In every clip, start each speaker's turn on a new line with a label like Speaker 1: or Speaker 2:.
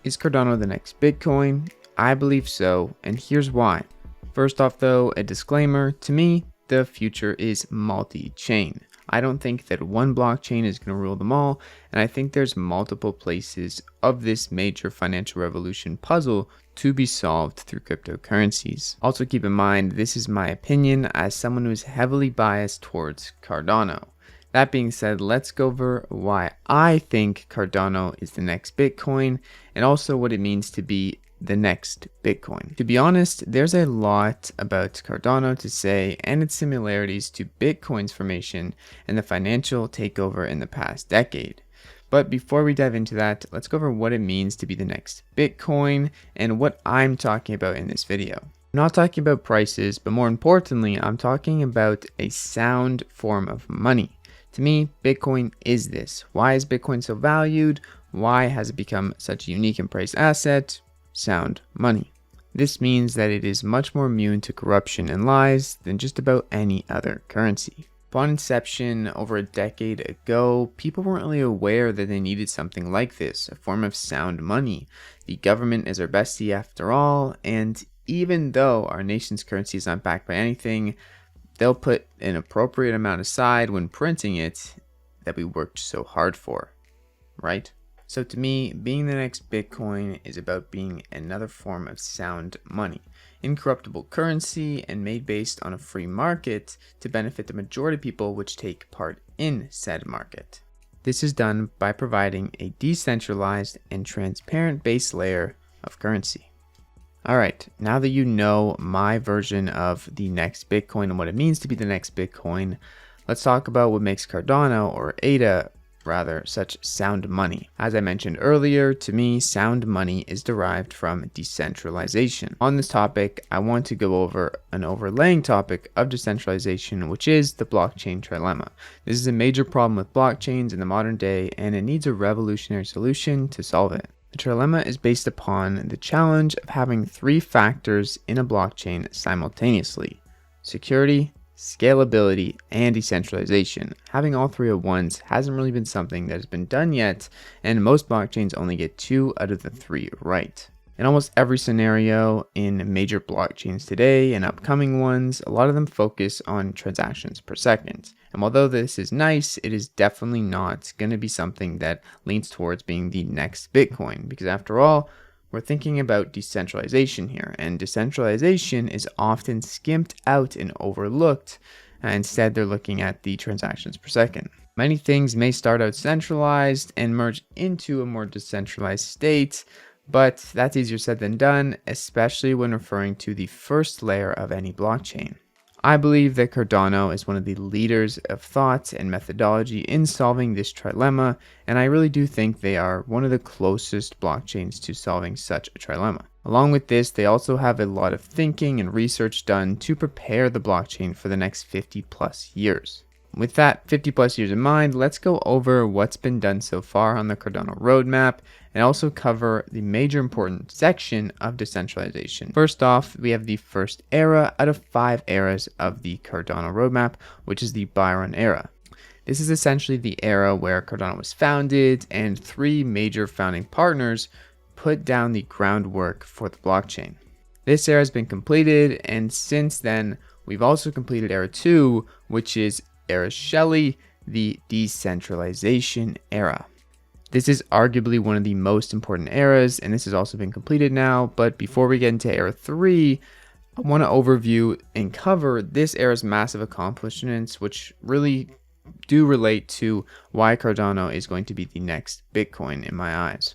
Speaker 1: Is Cardano the next Bitcoin? I believe so, and here's why. First off though, a disclaimer, to me, the future is multi-chain. I don't think that one blockchain is going to rule them all, and I think there's multiple places of this major financial revolution puzzle to be solved through cryptocurrencies. Also keep in mind, this is my opinion as someone who is heavily biased towards Cardano. That being said, let's go over why I think Cardano is the next Bitcoin and also what it means to be the next Bitcoin. To be honest, there's a lot about Cardano to say and its similarities to Bitcoin's formation and the financial takeover in the past decade. But before we dive into that, let's go over what it means to be the next Bitcoin and what I'm talking about in this video. I'm not talking about prices, but more importantly, I'm talking about a sound form of money. To me, Bitcoin is this. Why is Bitcoin so valued? Why has it become such a unique and priced asset? Sound money. This means that it is much more immune to corruption and lies than just about any other currency. Upon inception over a decade ago, people weren't really aware that they needed something like this, a form of sound money. The government is our bestie after all, and even though our nation's currency is not backed by anything, they'll put an appropriate amount aside when printing it that we worked so hard for, right? So to me, being the next Bitcoin is about being another form of sound money, incorruptible currency and made based on a free market to benefit the majority of people which take part in said market. This is done by providing a decentralized and transparent base layer of currency. Alright, now that you know my version of the next Bitcoin and what it means to be the next Bitcoin, let's talk about what makes Cardano, or ADA rather, such sound money. As I mentioned earlier, to me, sound money is derived from decentralization. On this topic, I want to go over an overlaying topic of decentralization, which is the blockchain trilemma. This is a major problem with blockchains in the modern day, and it needs a revolutionary solution to solve it. The trilemma is based upon the challenge of having three factors in a blockchain simultaneously: security, scalability, and decentralization. Having all three at once hasn't really been something that has been done yet, and most blockchains only get 2 out of the 3 right. In almost every scenario in major blockchains today and upcoming ones, a lot of them focus on transactions per second. And although this is nice, it is definitely not going to be something that leans towards being the next Bitcoin, because after all, we're thinking about decentralization here, and decentralization is often skimped out and overlooked. Instead, they're looking at the transactions per second. Many things may start out centralized and merge into a more decentralized state, but that's easier said than done, especially when referring to the first layer of any blockchain. I believe that Cardano is one of the leaders of thought and methodology in solving this trilemma, and I really do think they are one of the closest blockchains to solving such a trilemma. Along with this, they also have a lot of thinking and research done to prepare the blockchain for the next 50 plus years. With that 50 plus years in mind, let's go over what's been done so far on the Cardano roadmap and also cover the major important section of decentralization. First off, we have the first era out of 5 eras of the Cardano roadmap, which is the Byron era. This is essentially the era where Cardano was founded and 3 major founding partners put down the groundwork for the blockchain. This era has been completed, and since then, we've also completed era 2, which is Era Shelley, the decentralization era. This is arguably one of the most important eras, and this has also been completed now. But before we get into era 3, I want to overview and cover this era's massive accomplishments, which really do relate to why Cardano is going to be the next Bitcoin in my eyes.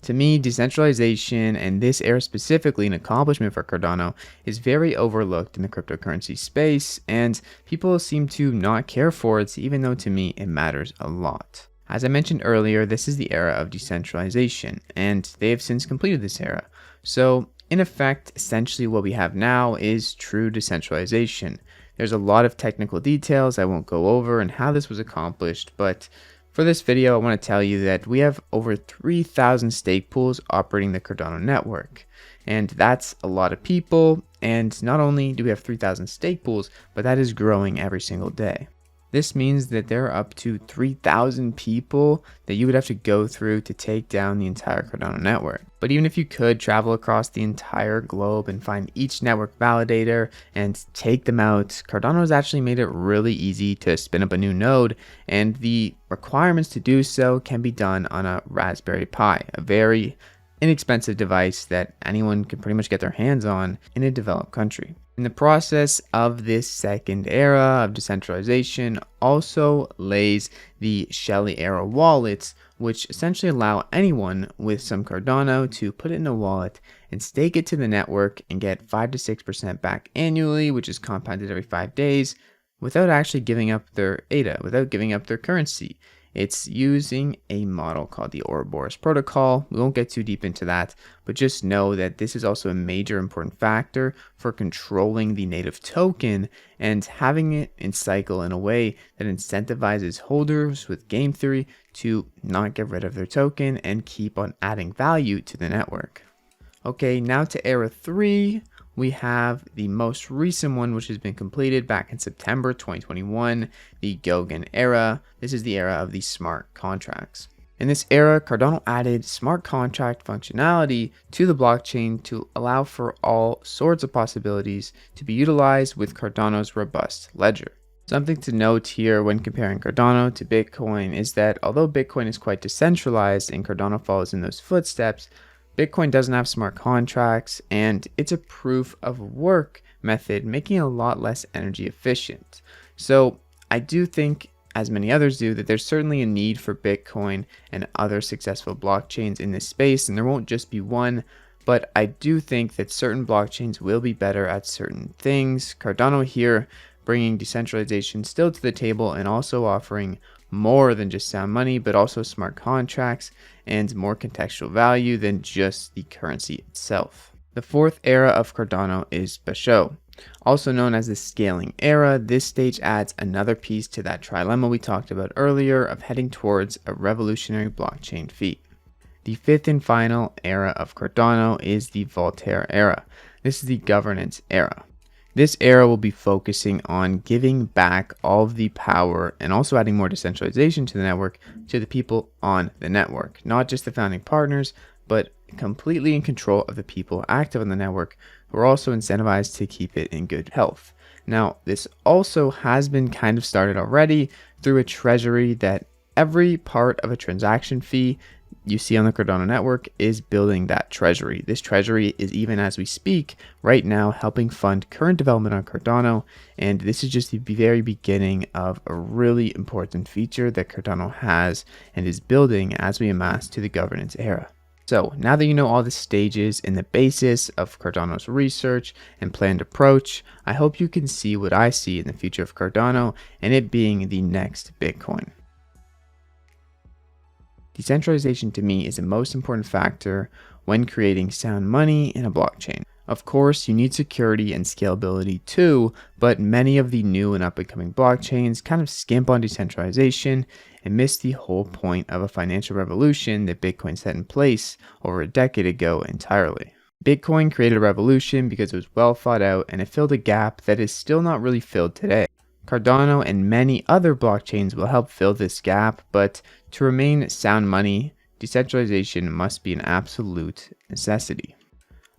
Speaker 1: To me, decentralization, and this era specifically an accomplishment for Cardano, is very overlooked in the cryptocurrency space, and people seem to not care for it, even though to me it matters a lot. As I mentioned earlier, this is the era of decentralization, and they have since completed this era. So, in effect, essentially what we have now is true decentralization. There's a lot of technical details I won't go over and how this was accomplished, but for this video, I want to tell you that we have over 3,000 stake pools operating the Cardano network. And that's a lot of people. And not only do we have 3,000 stake pools, but that is growing every single day. This means that there are up to 3,000 people that you would have to go through to take down the entire Cardano network. But even if you could travel across the entire globe and find each network validator and take them out, Cardano has actually made it really easy to spin up a new node, and the requirements to do so can be done on a Raspberry Pi, a very inexpensive device that anyone can pretty much get their hands on in a developed country. In the process of this second era of decentralization also lays the Shelley era wallets, which essentially allow anyone with some Cardano to put it in a wallet and stake it to the network and get 5 to 6% back annually, which is compounded every 5 days, without actually giving up their ADA, without giving up their currency. It's using a model called the Ouroboros protocol. We won't get too deep into that, but just know that this is also a major important factor for controlling the native token and having it in cycle in a way that incentivizes holders with game theory to not get rid of their token and keep on adding value to the network. Okay, now to era 3. We have the most recent one, which has been completed back in September 2021, the Goguen era. This is the era of the smart contracts. In this era, Cardano added smart contract functionality to the blockchain to allow for all sorts of possibilities to be utilized with Cardano's robust ledger. Something to note here when comparing Cardano to Bitcoin is that although Bitcoin is quite decentralized and Cardano follows in those footsteps, Bitcoin doesn't have smart contracts, and it's a proof of work method, making it a lot less energy efficient. So I do think, as many others do, that there's certainly a need for Bitcoin and other successful blockchains in this space, and there won't just be one, but I do think that certain blockchains will be better at certain things. Cardano here bringing decentralization still to the table and also offering more than just sound money, but also smart contracts and more contextual value than just the currency itself. The fourth era of Cardano is Basho. Also known as the scaling era, this stage adds another piece to that trilemma we talked about earlier of heading towards a revolutionary blockchain feat. The fifth and final era of Cardano is the Voltaire era. This is the governance era. This era will be focusing on giving back all of the power and also adding more decentralization to the network to the people on the network, not just the founding partners, but completely in control of the people active on the network who are also incentivized to keep it in good health. Now, this also has been kind of started already through a treasury that every part of a transaction fee you see on the Cardano network is building that treasury. This treasury is, even as we speak right now, helping fund current development on Cardano, and this is just the very beginning of a really important feature that Cardano has and is building as we amass to the governance era. So now that you know all the stages and the basis of Cardano's research and planned approach, I hope you can see what I see in the future of Cardano and it being the next Bitcoin. Decentralization to me is the most important factor when creating sound money in a blockchain. Of course, you need security and scalability too, but many of the new and up-and-coming blockchains kind of skimp on decentralization and miss the whole point of a financial revolution that Bitcoin set in place over a decade ago entirely. Bitcoin created a revolution because it was well thought out and it filled a gap that is still not really filled today. Cardano and many other blockchains will help fill this gap, but to remain sound money, decentralization must be an absolute necessity.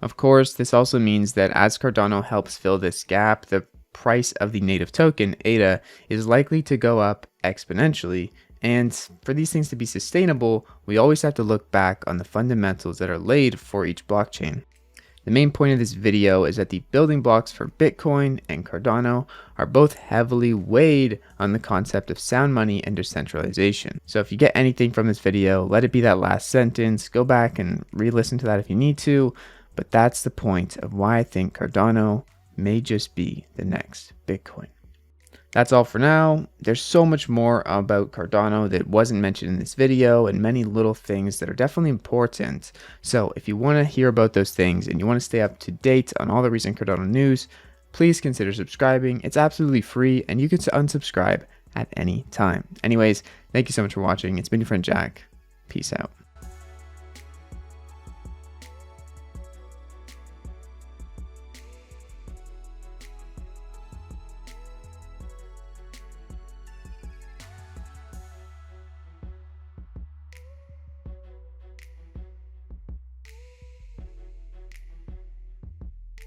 Speaker 1: Of course, this also means that as Cardano helps fill this gap, the price of the native token, ADA, is likely to go up exponentially, and for these things to be sustainable, we always have to look back on the fundamentals that are laid for each blockchain. The main point of this video is that the building blocks for Bitcoin and Cardano are both heavily weighed on the concept of sound money and decentralization. So if you get anything from this video, let it be that last sentence. Go back and re-listen to that if you need to, but that's the point of why I think Cardano may just be the next Bitcoin. That's all for now. There's so much more about Cardano that wasn't mentioned in this video and many little things that are definitely important. So if you want to hear about those things and you want to stay up to date on all the recent Cardano news, please consider subscribing. It's absolutely free and you can unsubscribe at any time. Anyways, thank you so much for watching. It's been your friend Jack. Peace out.